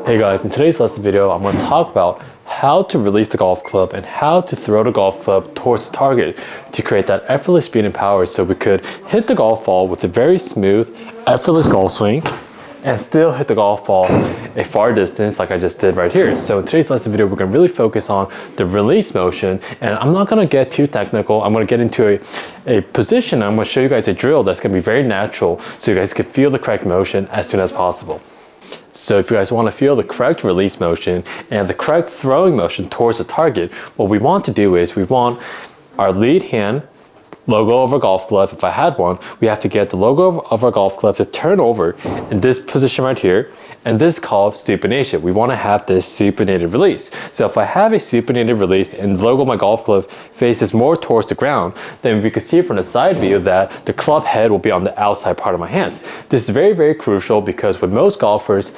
Hey guys, in today's lesson video, I'm going to talk about how to release the golf club and how to throw the golf club towards the target to create that effortless speed and power so we could hit the golf ball with a very smooth, effortless golf swing and still hit the golf ball a far distance like I just did right here. So in today's lesson video, we're going to really focus on the release motion, and I'm not going to get too technical. I'm going to get into a position. I'm going to show you guys a drill that's going to be very natural so you guys can feel the correct motion as soon as possible. So if you guys want to feel the correct release motion and the correct throwing motion towards the target, what we want to do is we want our lead hand logo of our golf glove. If I had one, we have to get the logo of our golf glove to turn over in this position right here, and this is called supination. We want to have this supinated release. So if I have a supinated release and the logo of my golf glove faces more towards the ground, then we can see from the side view that the club head will be on the outside part of my hands. This is very, very crucial because when most golfers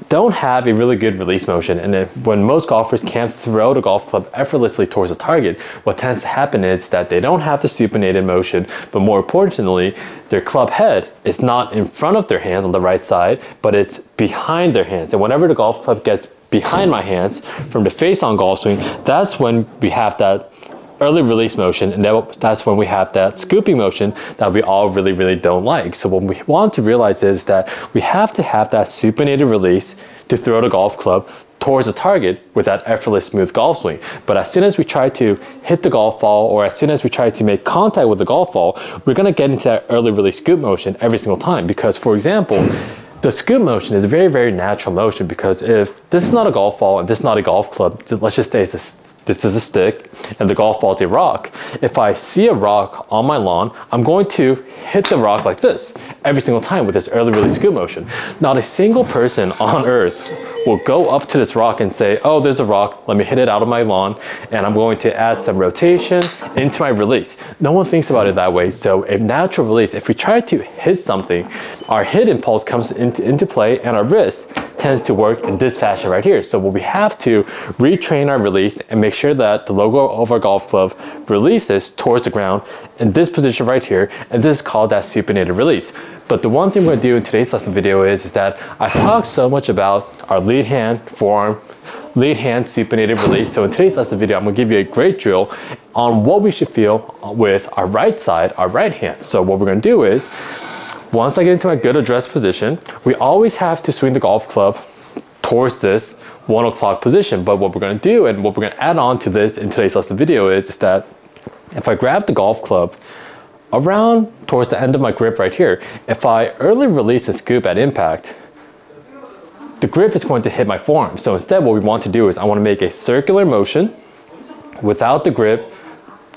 don't have a really good release motion, and then when most golfers can't throw the golf club effortlessly towards the target, what tends to happen is that they don't have the supinated motion, but more importantly, their club head is not in front of their hands on the right side, but it's behind their hands. And whenever the golf club gets behind my hands from the face-on golf swing, that's when we have that early release motion, and that's when we have that scooping motion that we all really don't like. So what we want to realize is that we have to have that supinated release to throw the golf club towards the target with that effortless smooth golf swing. But as soon as we try to hit the golf ball, or as soon as we try to make contact with the golf ball, we're going to get into that early release scoop motion every single time. Because for example, the scoop motion is a very natural motion, because if this is not a golf ball and this is not a golf club, let's just say this is a stick and the golf ball is a rock. If I see a rock on my lawn, I'm going to hit the rock like this every single time with this early release scoop motion. Not a single person on earth will go up to this rock and say, oh, there's a rock, let me hit it out of my lawn, and I'm going to add some rotation into my release. No one thinks about it that way. So a natural release, if we try to hit something, our hit impulse comes into play, and our wrist tends to work in this fashion right here. So we have to retrain our release and make sure that the logo of our golf glove releases towards the ground in this position right here, and this is called that supinated release. But the one thing we're going to do in today's lesson video is that I've talked so much about our lead hand, forearm, lead hand supinated release. So in today's lesson video, I'm going to give you a great drill on what we should feel with our right side, our right hand. So what we're going to do is, once I get into my good address position, we always have to swing the golf club towards this 1 o'clock position. But what we're going to do, and what we're going to add on to this in today's lesson video is that if I grab the golf club around towards the end of my grip right here, if I early release and scoop at impact, the grip is going to hit my forearm. So instead what we want to do is I want to make a circular motion without the grip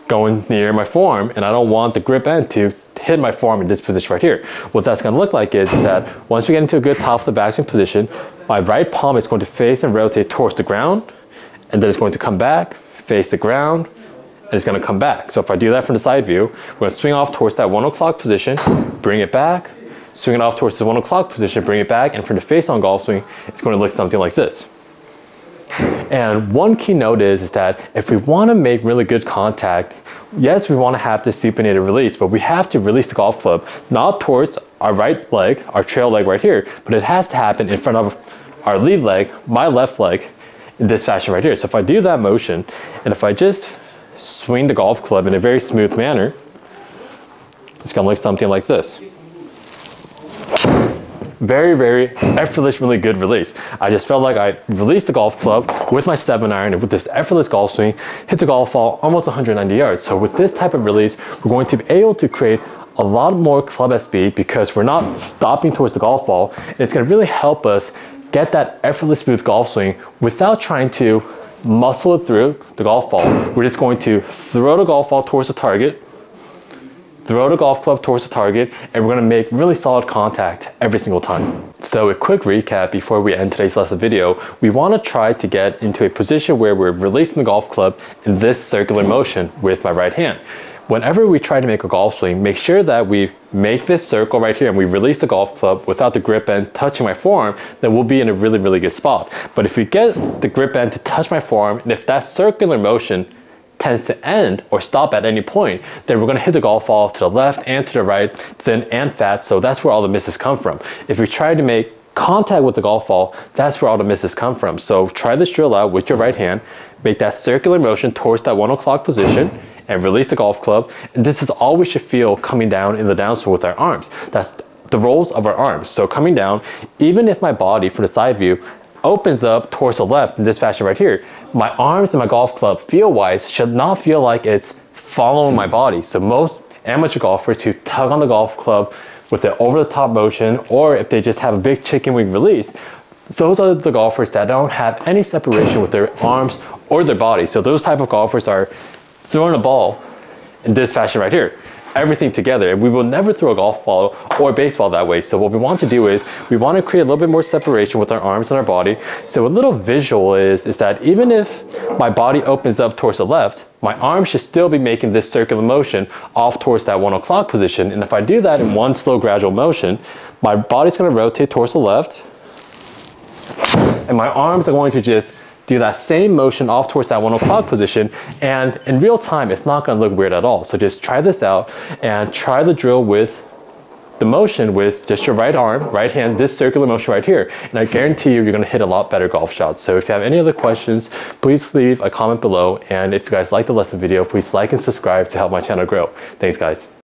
going near my forearm, and I don't want the grip end to hit my forearm in this position right here. What that's going to look like is that once we get into a good top of the backswing position, my right palm is going to face and rotate towards the ground, and then it's going to come back, face the ground, and it's going to come back. So if I do that from the side view, we're going to swing off towards that 1 o'clock position, bring it back, swing it off towards the 1 o'clock position, bring it back, and from the face-on golf swing, it's going to look something like this. And one key note is that if we want to make really good contact, yes, we want to have this supinated release, but we have to release the golf club not towards our right leg, our trail leg right here, but it has to happen in front of our lead leg, my left leg, in this fashion right here. So if I do that motion, and if I just swing the golf club in a very smooth manner, it's going to look something like this. Very effortless, really good release. I just felt like I released the golf club with my 7-iron, and with this effortless golf swing, hit the golf ball almost 190 yards. So with this type of release, we're going to be able to create a lot more club head speed because we're not stopping towards the golf ball, and it's going to really help us get that effortless smooth golf swing without trying to muscle it through the golf ball. We're just going to throw the golf ball towards the target, throw the golf club towards the target, and we're going to make really solid contact every single time. So a quick recap before we end today's lesson video, we want to try to get into a position where we're releasing the golf club in this circular motion with my right hand. Whenever we try to make a golf swing, make sure that we make this circle right here and we release the golf club without the grip end touching my forearm, then we'll be in a really good spot. But if we get the grip end to touch my forearm, and if that circular motion tends to end or stop at any point, then we're going to hit the golf ball to the left and to the right, thin and fat. So that's where all the misses come from. If we try to make contact with the golf ball, that's where all the misses come from. So try this drill out with your right hand, make that circular motion towards that 1 o'clock position, and release the golf club. And this is all we should feel coming down in the downswing with our arms. That's the rolls of our arms. So coming down, even if my body from the side view opens up towards the left in this fashion right here, my arms and my golf club feel-wise should not feel like it's following my body. So most amateur golfers who tug on the golf club with an over-the-top motion, or if they just have a big chicken wing release, those are the golfers that don't have any separation with their arms or their body. So those type of golfers are throwing a ball in this fashion right here, everything together. And we will never throw a golf ball or a baseball that way. So what we want to do is we want to create a little bit more separation with our arms and our body. So a little visual is that even if my body opens up towards the left, my arms should still be making this circular motion off towards that 1 o'clock position. And if I do that in one slow gradual motion, my body's going to rotate towards the left, and my arms are going to just do that same motion off towards that 1 o'clock position. And in real time, it's not going to look weird at all. So just try this out and try the drill with the motion with just your right arm, right hand, this circular motion right here. And I guarantee you're going to hit a lot better golf shots. So if you have any other questions, please leave a comment below. And if you guys like the lesson video, please like and subscribe to help my channel grow. Thanks, guys.